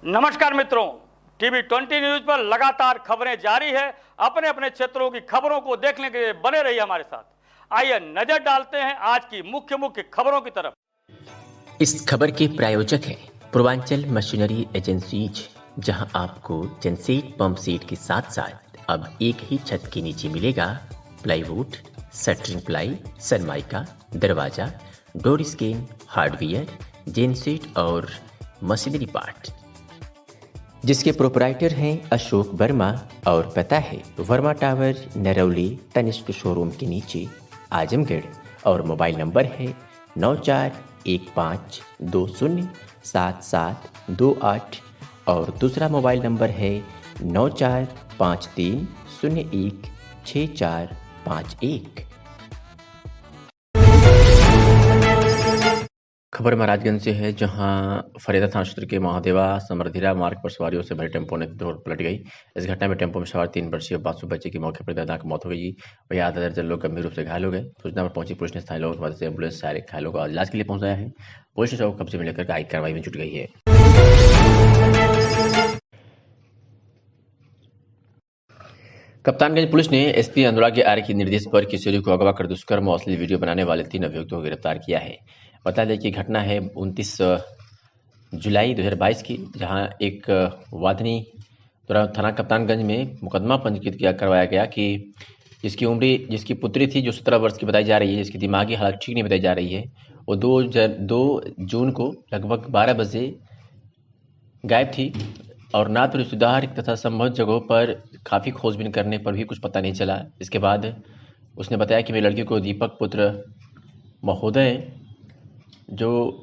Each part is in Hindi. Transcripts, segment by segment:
नमस्कार मित्रों, टीवी 20 न्यूज पर लगातार खबरें जारी है। अपने अपने क्षेत्रों की खबरों को देखने के लिए बने रहिए हमारे साथ। आइए नजर डालते हैं आज की मुख्य खबरों की तरफ। इस खबर के प्रायोजक हैं पूर्वांचल मशीनरी एजेंसीज, जहां आपको जनसेट पंप सेट के साथ साथ अब एक ही छत के नीचे मिलेगा प्लाईवुड, शटरिंग प्लाई, सनमाइका, दरवाजा, डोर स्क्रीन, हार्डवेयर, जेनसेट और मशीनरी पार्ट, जिसके प्रोपराइटर हैं अशोक वर्मा और पता है वर्मा टावर, नरौली, तनिष्क शोरूम के नीचे, आजमगढ़। और मोबाइल नंबर है 9415207728 और दूसरा मोबाइल नंबर है 9453016451। खबर महाराजगंज से है, जहां फरीदा थाना क्षेत्र के महादेवा समरधीरा मार्ग पर सवारियों से भरी टेम्पो ने रोड पलट गई। इस घटना में टेम्पो में सवार 3 वर्षीय मासूम बच्चे की मौके पर दर्दनाक मौत हो गई। वहीं आधा दर्जन लोग गंभीर रूप से घायल हो गए। सूचना पर पहुंची पुलिस ने स्थानीय लोगों की मदद से एम्बुलेंस सारे घायलों को इलाज के लिए पहुंचाया है। पुलिस ने शव को कब्जे में लेकर कार्रवाई में जुट गई है। कप्तानगंज पुलिस ने एसपी अनुराग आर्य के निर्देश पर किशोरी को अगवा कर दुष्कर्म और अश्लील वीडियो बनाने वाले 3 अभियुक्तों को गिरफ्तार किया है। बता दें कि घटना है 29 जुलाई 2022 की, जहां एक वादनी द्वारा थाना कप्तानगंज में मुकदमा पंजीकृत करवाया गया कि जिसकी पुत्री थी, जो 17 वर्ष की बताई जा रही है, जिसकी दिमागी हालत ठीक नहीं बताई जा रही है, वो 2 जून को लगभग 12 बजे गायब थी और ना तो रिश्तेदार तथा संबंधित जगहों पर काफ़ी खोजबीन करने पर भी कुछ पता नहीं चला। इसके बाद उसने बताया कि मेरी लड़की को दीपक पुत्र महोदय, जो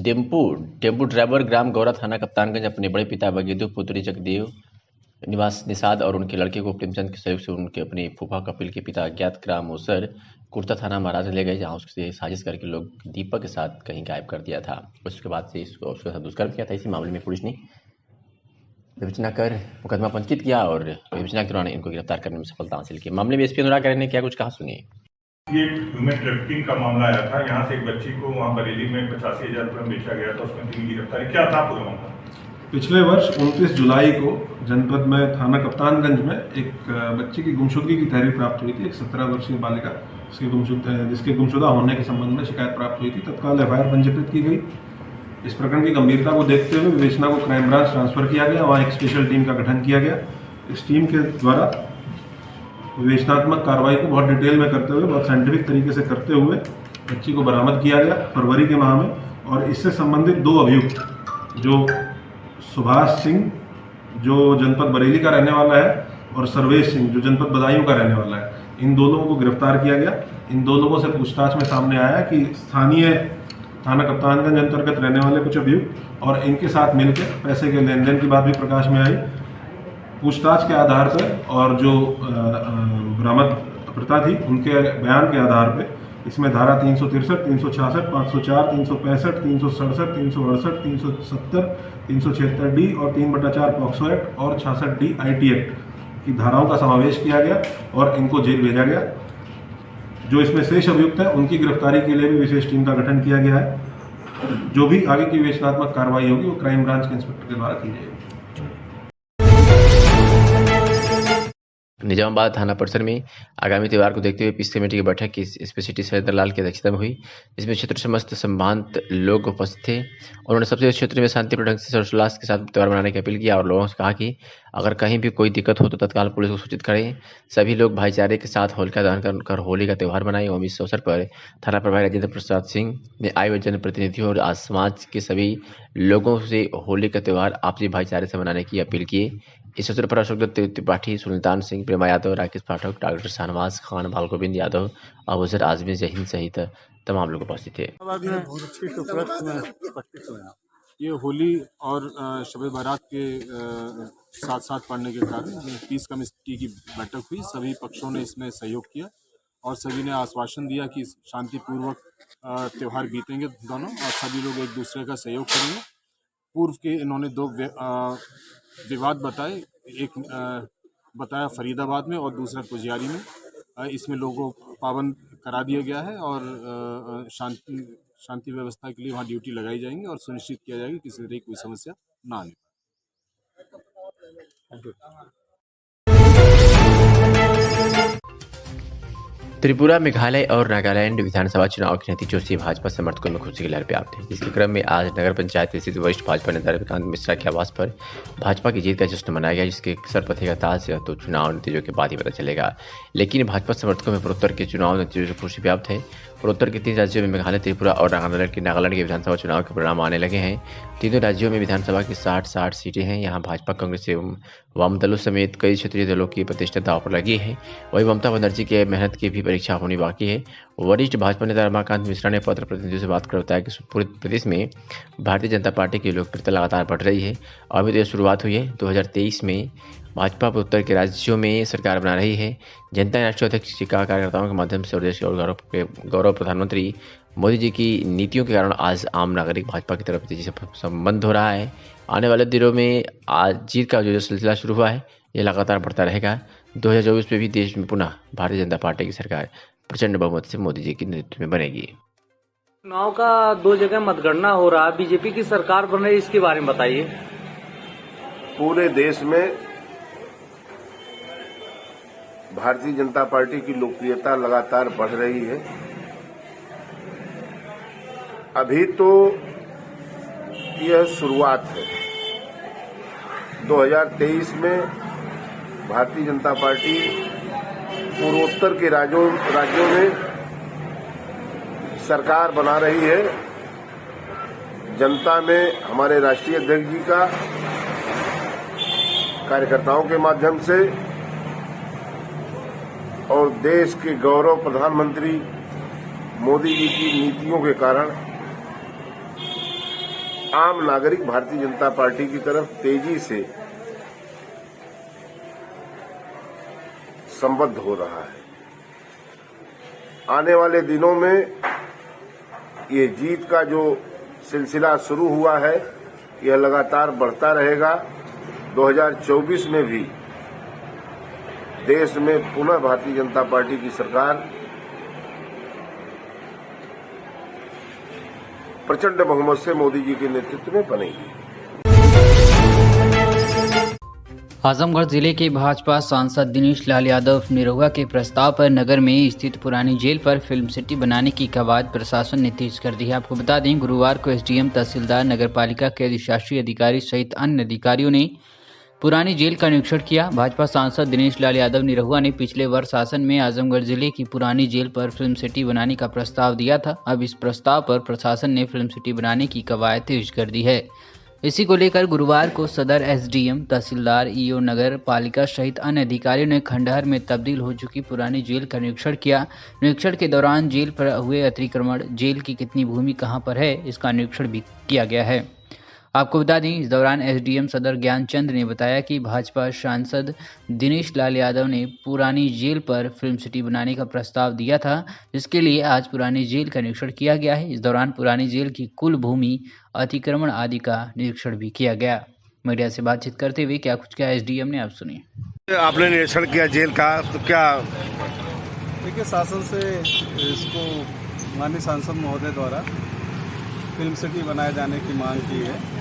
टेम्पू ड्राइवर, ग्राम गौरा, थाना कप्तानगंज, अपने बड़े पिता बगेदु पुत्री जगदेव निवास निषाद और उनके लड़के को प्रेमचंद के सहयोग से उनके अपने फूफा कपिल के पिता अज्ञात ग्राम मोसर कुर्ता थाना महाराज ले गए, जहां उससे साजिश करके लोग दीपक के साथ कहीं गायब कर दिया था। उसके बाद से उसके साथ दुष्कर्म किया था। इसी मामले में पुलिस ने विवेचना कर मुकदमा पंजीकृत किया और विवेचना के दौरान इनको गिरफ्तार करने में सफलता हासिल की। मामले में एसपी अनुराग आर्य ने क्या कुछ कहा, सुनिए। ये ह्यूमन ट्रैफिकिंग का मामला आया था। यहाँ से एक बच्ची को वहाँ बरेली में 85,000 रुपये में बेचा गया था। उसमें 3 गिरफ्तारी। क्या था पूरा मामला? पिछले वर्ष 29 जुलाई को जनपद में थाना कप्तानगंज में एक बच्ची की गुमशुदगी की तहरीर प्राप्त हुई थी। एक 17 वर्षीय बालिका जिसके गुमशुदा होने के संबंध में शिकायत प्राप्त हुई थी। तत्काल एफआईआर पंजीकृत की गई। इस प्रकरण की गंभीरता को देखते हुए विवेचना को क्राइम ब्रांच ट्रांसफर किया गया। वहाँ एक स्पेशल टीम का गठन किया गया। इस टीम के द्वारा विवेचनात्मक कार्रवाई को बहुत डिटेल में करते हुए, बहुत साइंटिफिक तरीके से करते हुए बच्ची को बरामद किया गया फरवरी के माह में। और इससे संबंधित 2 अभियुक्त, जो सुभाष सिंह जो जनपद बरेली का रहने वाला है और सर्वेश सिंह जो जनपद बदायूं का रहने वाला है, इन 2 लोगों को गिरफ्तार किया गया। इन 2 लोगों से पूछताछ में सामने आया कि स्थानीय थाना कप्तानगंज अंतर्गत रहने वाले कुछ अभियुक्त और इनके साथ मिलकर पैसे के लेन देन की बात भी प्रकाश में आई। पूछताछ के आधार पर और जो बरामद प्रता थी, उनके बयान के आधार पर इसमें धारा 363, 366, 504, 365, 367, 368, 370, 376D और 3/4 पॉक्सो एक्ट और 66D IT एक्ट की धाराओं का समावेश किया गया और इनको जेल भेजा गया। जो इसमें शेष अभियुक्त हैं, उनकी गिरफ्तारी के लिए भी विशेष टीम का गठन किया गया है। जो भी आगे की विवेचनात्मक कार्रवाई होगी वो क्राइम ब्रांच के इंस्पेक्टर के द्वारा की जाएगी। निजामाबाद थाना परिसर में आगामी त्यौहार को देखते हुए पीस कमेटी की बैठक की एसपी सिटी सैयद लाल की अध्यक्षता में हुई। इसमें क्षेत्र से समस्त संबंधित लोग उपस्थित थे। उन्होंने सबसे क्षेत्र में शांतिपूर्ण ढंग से हर्षोल्लास के साथ त्यौहार मनाने की अपील की और लोगों से कहा कि अगर कहीं भी कोई दिक्कत हो तो तत्काल पुलिस को सूचित करें। सभी लोग भाईचारे के साथ होलिका दहन कर होली का त्यौहार मनाएं। और इस अवसर पर थाना प्रभारी राजेंद्र प्रसाद सिंह ने आए हुए जनप्रतिनिधियों और आज समाज के सभी लोगों से होली का त्यौहार आपसी भाईचारे से मनाने की अपील की। इस अवसर पर अशोक दत्त त्रिपाठी, सुल्तान सिंह, प्रेमा यादव, राकेश पाठक, डॉक्टर शाहनवाज खान, बाल गोविंद यादव, अबूजर आजमी, जहीन सहित तमाम लोग उपस्थित थे। बहुत अच्छी खूबसूरत में उपस्थित हुए। ये होली और शब बारात के साथ साथ पढ़ने के कारण पीस कमेटी की बैठक हुई। सभी पक्षों ने इसमें सहयोग किया और सभी ने आश्वासन दिया कि शांतिपूर्वक त्यौहार बीतेंगे दोनों, और सभी लोग एक दूसरे का सहयोग करेंगे। पूर्व के इन्होंने 2 विवाद बताए। एक बताया फरीदाबाद में और दूसरा कुजियारी में। इसमें लोगों को पाबंद करा दिया गया है और शांति व्यवस्था के लिए वहाँ ड्यूटी लगाई जाएंगी और सुनिश्चित किया जाएगा कि किसी तरह की कोई समस्या ना आने पाए। त्रिपुरा, मेघालय और नागालैंड विधानसभा चुनाव के नतीजों से भाजपा समर्थकों में खुशी की लहर व्याप्त है, जिसके क्रम में आज नगर पंचायत स्थित वरिष्ठ भाजपा नेता रविकांत मिश्रा के आवास पर भाजपा की जीत का जश्न मनाया गया, जिसके सर पथेगा ताज तो चुनाव नतीजों के बाद ही पता चलेगा। लेकिन भाजपा समर्थकों में पूर्वोत्तर के चुनाव नतीजों से खुशी व्याप्त है। पूर्वोत्तर के 3 राज्यों में मेघालय, त्रिपुरा और नागालैंड के विधानसभा चुनाव के परिणाम आने लगे हैं। तीनों राज्यों में विधानसभा की 60 सीटें हैं। यहाँ भाजपा, कांग्रेस एवं वाम दलों समेत कई क्षेत्रीय दलों की प्रतिष्ठा दांव पर लगी है। वहीं ममता बनर्जी के मेहनत की भी परीक्षा होनी बाकी है। वरिष्ठ भाजपा नेता रमाकांत मिश्रा ने पत्र प्रतिनिधियों से बात कर बताया कि पूरे प्रदेश में भारतीय जनता पार्टी की लोकप्रियता लगातार बढ़ रही है। अभी तो शुरुआत हुई है। 2023 में भाजपा उत्तर के राज्यों में सरकार बना रही है। जनता ने राष्ट्रीय अध्यक्ष जी का कार्यकर्ताओं के माध्यम से और देश के गौरव प्रधानमंत्री मोदी जी की नीतियों के कारण आज आम नागरिक भाजपा की तरफ तेजी से संबंध हो रहा है। आने वाले दिनों में आज जीत का जो सिलसिला शुरू हुआ है ये लगातार बढ़ता रहेगा। 2024 में भी देश में पुनः भारतीय जनता पार्टी की सरकार प्रचंड बहुमत से मोदी जी के नेतृत्व में बनेगी। चुनाव का 2 जगह मतगणना हो रहा है, बीजेपी की सरकार बन रही है, इसके बारे में बताइए। पूरे देश में भारतीय जनता पार्टी की लोकप्रियता लगातार बढ़ रही है। अभी तो यह शुरुआत है। 2023 में भारतीय जनता पार्टी पूर्वोत्तर के राज्यों में सरकार बना रही है। जनता में हमारे राष्ट्रीय अध्यक्ष जी का कार्यकर्ताओं के माध्यम से और देश के गौरव प्रधानमंत्री मोदी जी की नीतियों के कारण आम नागरिक भारतीय जनता पार्टी की तरफ तेजी से संबद्ध हो रहा है। आने वाले दिनों में ये जीत का जो सिलसिला शुरू हुआ है यह लगातार बढ़ता रहेगा। 2024 में भी देश में पुनः भारतीय जनता पार्टी की सरकार प्रचंड बहुमत से मोदी जी के नेतृत्व में बनेगी। आजमगढ़ जिले के भाजपा सांसद दिनेश लाल यादव निरहुआ के प्रस्ताव पर नगर में स्थित पुरानी जेल पर फिल्म सिटी बनाने की कवायद प्रशासन ने तेज कर दी है। आपको बता दें, गुरुवार को एसडीएम, तहसीलदार, नगरपालिका के अधिशासी अधिकारी सहित अन्य अधिकारियों ने पुरानी जेल का निरीक्षण किया। भाजपा सांसद दिनेश लाल यादव निरहुआ ने पिछले वर्ष शासन में आजमगढ़ जिले की पुरानी जेल पर फिल्म सिटी बनाने का प्रस्ताव दिया था। अब इस प्रस्ताव पर प्रशासन ने फिल्म सिटी बनाने की कवायद तेज कर दी है। इसी को लेकर गुरुवार को सदर एसडीएम, तहसीलदार, ईओ, नगर पालिका सहित अन्य अधिकारियों ने खंडहर में तब्दील हो चुकी पुरानी जेल का निरीक्षण किया। निरीक्षण के दौरान जेल पर हुए अतिक्रमण, जेल की कितनी भूमि कहां पर है, इसका निरीक्षण भी किया गया है। आपको बता दें, इस दौरान एसडीएम सदर ज्ञानचंद ने बताया कि भाजपा सांसद दिनेश लाल यादव ने पुरानी जेल पर फिल्म सिटी बनाने का प्रस्ताव दिया था, जिसके लिए आज पुरानी जेल का निरीक्षण किया गया है। इस दौरान पुरानी जेल की कुल भूमि, अतिक्रमण आदि का निरीक्षण भी किया गया। मीडिया से बातचीत करते हुए क्या कुछ कहा एसडीएम ने, आप सुनिए। आपने निरीक्षण किया जेल का, तो क्या देखिए, शासन से इसको माननीय सांसद महोदय द्वारा फिल्म सिटी बनाए जाने की मांग की है।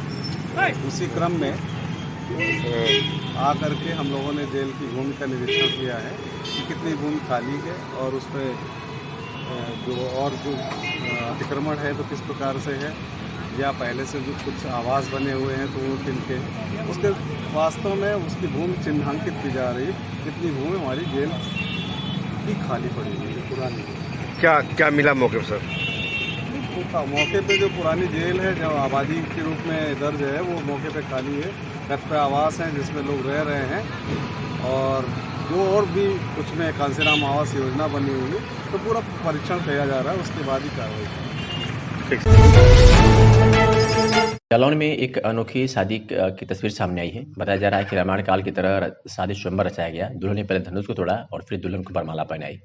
उसी क्रम में आकर के हम लोगों ने जेल की भूमि का निरीक्षण किया है कि कितनी भूमि खाली है और उस पर जो अतिक्रमण है तो किस प्रकार से है, या पहले से जो कुछ आवास बने हुए हैं तो वो किनके, उसके वास्तव में उसकी भूमि चिन्हांकित की जा रही है। कितनी भूमि हमारी जेल की खाली पड़ी हुई है पुरानी। क्या मिला मौके पर सर? मौके पे जो पुरानी जेल है, जो आबादी के रूप में दर्ज है, वो मौके पे खाली है। कच्चे आवास हैं जिसमें लोग रह रहे हैं, और जो और भी कुछ में कांसीराम आवास योजना बनी हुई है, तो पूरा परीक्षण किया जा रहा है, उसके बाद ही कार्रवाई। जालौन में एक अनोखी शादी की तस्वीर सामने आई है। बताया जा रहा है कि रामायण काल की तरह शादी स्वयंवर रचाया गया। दुल्हन ने पहले धनुष को तोड़ा और फिर दुल्हन को वरमाला पहनाई।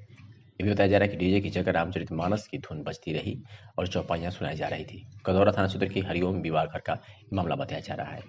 ये भी बताया जा रहा है कि डीजे की जगह रामचरितमानस की धुन बजती रही और चौपाइयां सुनाई जा रही थी। कदौरा थाना क्षेत्र की हरिओम विवाह घर का मामला बताया जा रहा है।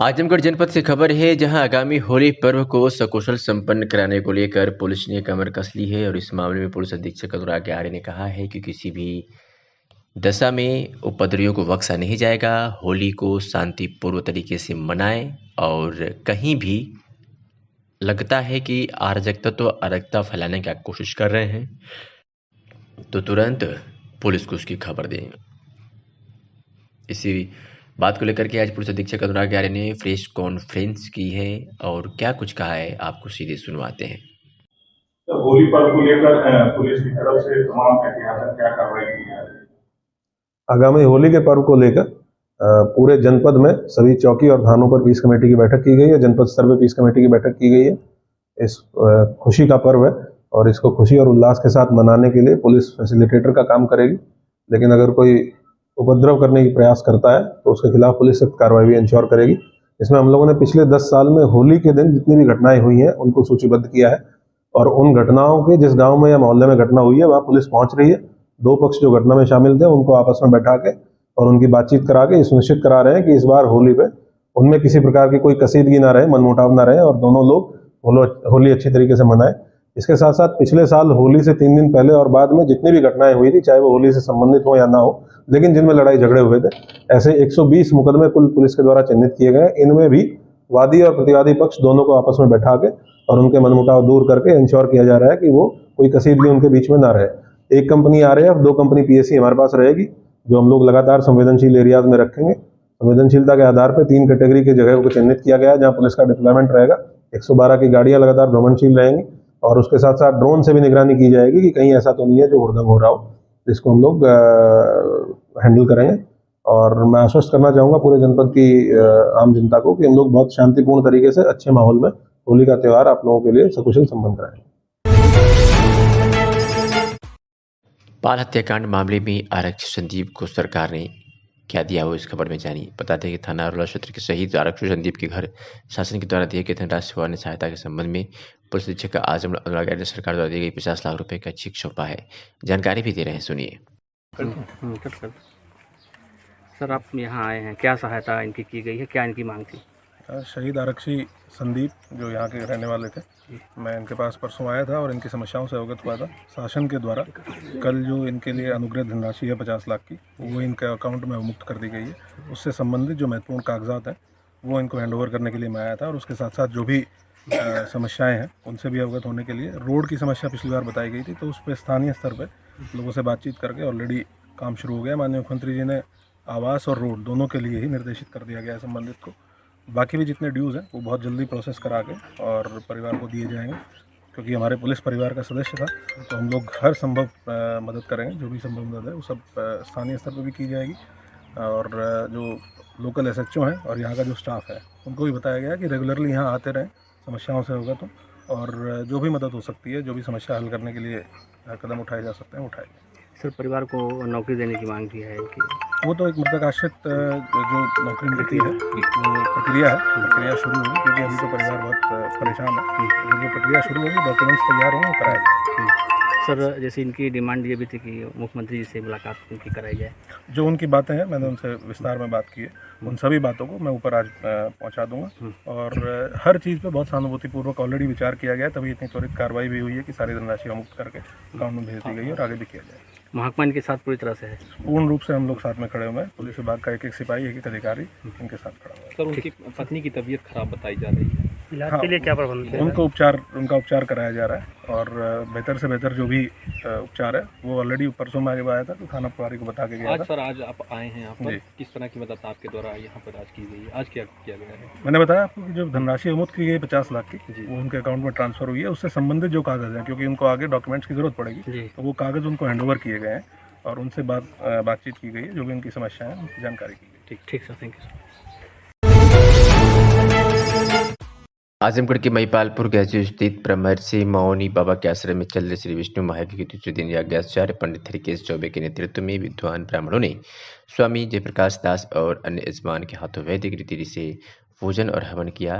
आजमगढ़ जनपद से खबर है, जहां आगामी होली पर्व को सकुशल संपन्न कराने को लेकर पुलिस ने कमर कस ली है। और इस मामले में पुलिस अधीक्षक अनुराग आर्य ने कहा है कि किसी भी दशा में उपद्रवियों को बख्शा नहीं जाएगा। होली को शांतिपूर्व तरीके से मनाएं और कहीं भी लगता है कि अराजकता तो अराजकता फैलाने की कोशिश कर रहे हैं तो तुरंत पुलिस को उसकी खबर दें। इसी बात को लेकर के आज पुलिस अधीक्षक अनुराग आर्य ने प्रेस कॉन्फ्रेंस की है और क्या कुछ कहा है आपको सीधे सुनवाते हैं। तो होली पर्व को लेकर पुलिस की तरफ से तमाम एहतियातन क्या कार्रवाई की जा रही है? आगामी होली के पर्व को लेकर पूरे जनपद में सभी चौकी और थानों पर पीस कमेटी की बैठक की गई है। जनपद स्तर पर पीस कमेटी की बैठक की गई है। इस खुशी का पर्व है और इसको खुशी और उल्लास के साथ मनाने के लिए पुलिस फैसिलिटेटर का काम करेगी। लेकिन अगर कोई उपद्रव करने की प्रयास करता है तो उसके खिलाफ पुलिस सख्त कार्रवाई भी इंश्योर करेगी। इसमें हम लोगों ने पिछले 10 साल में होली के दिन जितनी भी घटनाएं हुई हैं उनको सूचीबद्ध किया है और उन घटनाओं के जिस गांव में या मोहल्ले में घटना हुई है वहाँ पुलिस पहुंच रही है। दो पक्ष जो घटना में शामिल थे उनको आपस में बैठा के और उनकी बातचीत करा के सुनिश्चित करा रहे हैं कि इस बार होली पे उनमें किसी प्रकार की कोई कसीदगी ना रहे, मनमुटाव ना रहे और दोनों लोग होली अच्छी तरीके से मनाएं। इसके साथ साथ पिछले साल होली से 3 दिन पहले और बाद में जितनी भी घटनाएं हुई थी, चाहे वो होली से संबंधित हो या ना हो, लेकिन जिनमें लड़ाई झगड़े हुए थे, ऐसे 120 मुकदमे कुल पुलिस के द्वारा चिन्हित किए गए। इनमें भी वादी और प्रतिवादी पक्ष दोनों को आपस में बैठा के और उनके मनमुटाव दूर करके इंश्योर किया जा रहा है कि वो कोई कसीदगी उनके बीच में ना रहे। एक कंपनी RAF, 2 कंपनी PSC हमारे पास रहेगी, जो हम लोग लगातार संवेदनशील एरियाज में रखेंगे। संवेदनशीलता के आधार पर 3 कैटेगरी की जगह को चिन्हित किया गया है जहाँ पुलिस का डिप्लॉयमेंट रहेगा। 112 की गाड़ियां लगातार भ्रमणशील रहेंगी और उसके साथ साथ ड्रोन से भी निगरानी की जाएगी कि कहीं ऐसा तो नहीं है जो हुड़दंग हो रहा हो, जिसको हम लोग हैंडल करेंगे। और मैं आश्वस्त करना चाहूँगा पूरे जनपद की आम जनता को कि हम लोग बहुत शांतिपूर्ण तरीके से अच्छे माहौल में होली का त्यौहार आप लोगों के लिए सकुशल संपन्न कराएंगे। बाल हत्याकांड मामले में आरक्षी संदीप को सरकार ने क्या दिया हो, इस खबर में जानिए। बता दें कि थाना अरोला क्षेत्र के शहीद आरक्षी संदीप के घर शासन के द्वारा दिए गए धनराशि वाहन सहायता के संबंध में पुलिस अधीक्षक आजमगढ़ अनुराग आर्य ने सरकार द्वारा दी गई 50 लाख रुपए का चेक सौंपा है। जानकारी भी दे रहे हैं, सुनिए। सर, आप यहाँ आए हैं, क्या सहायता इनकी की गई है, क्या इनकी मांग थी? शहीद आरक्षी संदीप जो यहाँ के रहने वाले थे, मैं इनके पास परसों आया था और इनकी समस्याओं से अवगत हुआ था। शासन के द्वारा कल जो इनके लिए अनुग्रह धनराशि है 50 लाख की, वो इनके अकाउंट में मुक्त कर दी गई है। उससे संबंधित जो महत्वपूर्ण कागजात हैं वो इनको हैंडओवर करने के लिए मैं आया था और उसके साथ साथ जो भी समस्याएं हैं उनसे भी अवगत होने के लिए। रोड की समस्या पिछली बार बताई गई थी तो उस पर स्थानीय स्तर पर लोगों से बातचीत करके ऑलरेडी काम शुरू हो गया। माननीय मुख्यमंत्री जी ने आवास और रोड दोनों के लिए ही निर्देशित कर दिया गया है संबंधित को। बाकी भी जितने ड्यूज़ हैं वो बहुत जल्दी प्रोसेस करा के और परिवार को दिए जाएंगे, क्योंकि हमारे पुलिस परिवार का सदस्य था तो हम लोग हर संभव मदद करेंगे। जो भी संभव मदद है वो सब स्थानीय स्तर पर भी की जाएगी। और जो लोकल SHO हैं और यहाँ का जो स्टाफ है उनको भी बताया गया है कि रेगुलरली यहाँ आते रहें, समस्याओं से अवगत हों और जो भी मदद हो सकती है, जो भी समस्या हल करने के लिए कदम उठाए जा सकते हैं उठाएंगे। सर, परिवार को नौकरी देने की मांग की है इनकी। वो तो एक मृतक आश्रित जो नौकरी मिलती है वो प्रक्रिया शुरू होगी, क्योंकि अभी तो परिवार बहुत परेशान है। जब वो प्रक्रिया शुरू होगी, डॉक्यूमेंट्स तैयार होंगे, कराया जाएगा। सर, जैसे इनकी डिमांड ये भी थी कि मुख्यमंत्री जी से मुलाकात इनकी कराई जाए। जो उनकी बातें हैं मैंने उनसे विस्तार में बात की है, उन सभी बातों को मैं ऊपर आज पहुंचा दूंगा और हर चीज़ पे बहुत सहानुभूतिपूर्वक ऑलरेडी विचार किया गया है, तभी इतनी त्वरित कार्रवाई भी हुई है कि सारी धनराशि मुक्त करके अकाउंट में भेज दी गई है और आगे भी किया जाएगा। महकमा इनके साथ पूरी तरह से है, पूर्ण रूप से हम लोग साथ में खड़े हुए हैं। पुलिस विभाग का एक सिपाही, एक अधिकारी इनके साथ खड़ा हुआ है। सर, उनकी पत्नी की तबीयत खराब बताई जा रही है, इलाज के लिए क्या प्रबंध है? उनका उपचार कराया जा रहा है और बेहतर से बेहतर जो भी उपचार है वो ऑलरेडी परसों में आगे आया था तो थाना प्रभारी को बता के गया था। सर, आज आप आए हैं यहाँ पर, किस तरह की मदद आपके द्वारा यहाँ पर आज की गई है? आज क्या किया गया है? मैंने बताया आपको कि जो धनराशि मुक्त की गई 50 लाख की, वो उनके अकाउंट में ट्रांसफर हुई है। उससे संबंधित जो कागज़ हैं, क्योंकि उनको आगे डॉक्यूमेंट्स की जरूरत पड़ेगी, तो वो कागज़ उनको हैंडओवर किए गए हैं और उनसे बातचीत की गई है। जो भी उनकी समस्याएं हैं उनकी जानकारी की गई। ठीक sir, thank you sir. Azamgarh के महिपालपुर गाजी स्थित ब्रह्मर्षि मौनी बाबा के आश्रम में चल रहे श्री विष्णु महायज्ञ के दूसरे दिन याज्ञाचार्य पंडित हरिकेश चौबे के नेतृत्व में विद्वान ब्राह्मणों ने स्वामी जयप्रकाश दास और अन्य यजमान के हाथों वैदिक रीति से पूजन और हवन किया।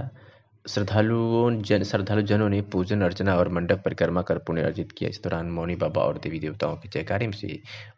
श्रद्धालुजनों ने पूजन अर्चना और मंडप परिक्रमा कर पुण्य अर्जित किया। इस दौरान मौनी बाबा और देवी देवताओं के जयकारे से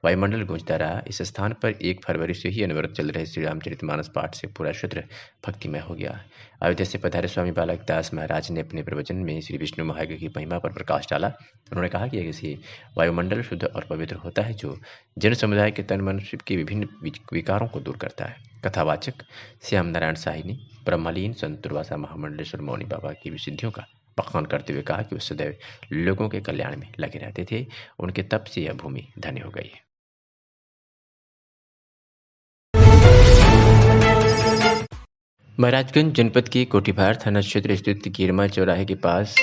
वायुमंडल गूंजता रहा। इस स्थान पर 1 फरवरी से ही अनवरत चल रहे श्री रामचरितमानस पाठ से पूरा क्षेत्र भक्तिमय हो गया। अयोध्या से पधारे स्वामी बालक दास महाराज ने अपने प्रवचन में श्री विष्णु महायज्ञ की महिमा पर प्रकाश डाला। उन्होंने कहा कि ऐसे वायुमंडल शुद्ध और पवित्र होता है जो जन समुदाय के तन मन के विभिन्न विकारों को दूर करता है। कथावाचक श्याम नारायण साहिनी ब्रह्मलीन संत दुर्वासा महामंडलेश्वर मौनी बाबा की विशुद्धियों का बखान करते हुए कहा कि वे सदैव लोगों के कल्याण में लगे रहते थे। उनके तप से यह भूमि धन्य हो गई है। महाराजगंज जनपद के कोठीभार थाना क्षेत्र स्थित गिरमा चौराहे के पास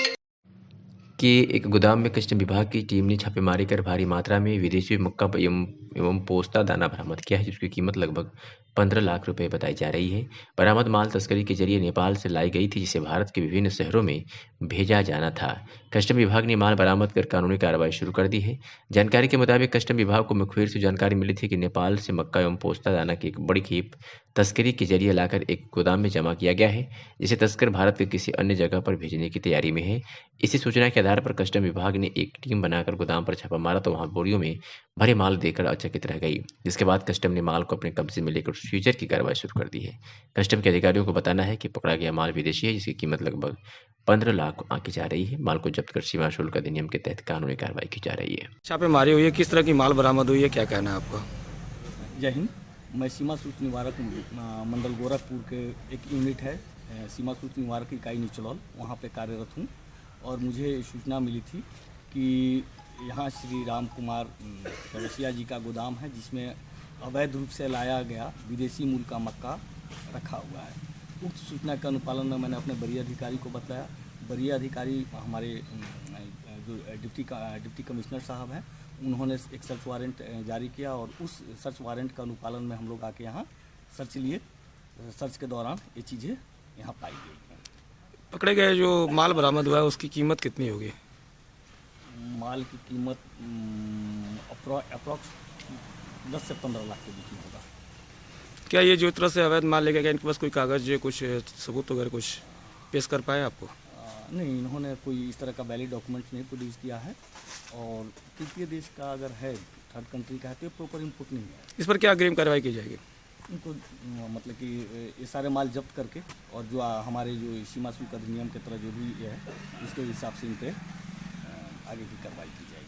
के एक गोदाम में कस्टम विभाग की टीम ने छापेमारी कर भारी मात्रा में विदेशी मक्का एवं पोस्ता दाना बरामद किया है, जिसकी कीमत लगभग 15 लाख रुपए बताई जा रही है। बरामद माल तस्करी के जरिए नेपाल से लाई गई थी, जिसे भारत के विभिन्न शहरों में भेजा जाना था। कस्टम विभाग ने माल बरामद कर कानूनी कार्रवाई शुरू कर दी है। जानकारी के मुताबिक कस्टम विभाग को मुखबिर से जानकारी मिली थी कि नेपाल से मक्का एवं पोस्ता दाना की एक बड़ी खेप तस्करी के जरिए लाकर एक गोदाम में जमा किया गया है, जिसे तस्कर भारत के किसी अन्य जगह पर भेजने की तैयारी में है। इसी सूचना के आधार पर कस्टम विभाग ने एक टीम बनाकर गोदाम पर छापा मारा तो वहां बोरियों में भरे माल देकर अचकित रह गई, जिसके बाद कस्टम ने माल को अपने कब्जे में लेकर सीजर की कार्रवाई शुरू कर दी है। कस्टम के अधिकारियों को बताना है कि पकड़ा गया माल विदेशी है, जिसकी कीमत लगभग 15 लाख आंकी जा रही है। माल को जब्त कर सीमा शुल्क अधिनियम के तहत कानूनी कार्रवाई की जा रही है। छापेमारी हुई है, किस तरह की माल बरामद हुई है, क्या कहना है आपका? जय हिंद। मैं सीमा शुल्क निवारक मंडल गोरखपुर के एक यूनिट है सीमा शुल्क निवारक इकाई निचलौल, वहाँ पे कार्यरत हूँ। और मुझे सूचना मिली थी कि यहाँ श्री राम कुमार चौरसिया जी का गोदाम है, जिसमें अवैध रूप से लाया गया विदेशी मूल का मक्का रखा हुआ है। उक्त सूचना के अनुपालन में मैंने अपने वरीय अधिकारी को बताया। वरीय अधिकारी हमारे जो डिप्टी कमिश्नर साहब हैं, उन्होंने एक सर्च वारंट जारी किया और उस सर्च वारंट का अनुपालन में हम लोग आके यहाँ सर्च लिए। सर्च के दौरान ये चीज़ें यहाँ पाई गई हैं। पकड़े गए जो माल बरामद हुआ है उसकी कीमत कितनी होगी? माल की कीमत अप्रॉक्स 10 से 15 लाख के बीच में होगा। क्या ये जो तरह से अवैध माल लेके गए, इनके पास कोई कागज, कुछ सबूत वगैरह कुछ पेश कर पाए आपको? नहीं, इन्होंने कोई इस तरह का वैलिड डॉक्यूमेंट नहीं प्रोड्यूस किया है। और तृतीय देश का अगर है, थर्ड कंट्री का है, तो प्रॉपर इनपुट नहीं है। इस पर क्या अग्रिम कार्रवाई की जाएगी? इनको मतलब कि ये सारे माल जब्त करके और जो हमारे जो सीमा शुल्क अधिनियम के तरह जो भी है उसके हिसाब से इन पर आगे की कार्रवाई की जाए।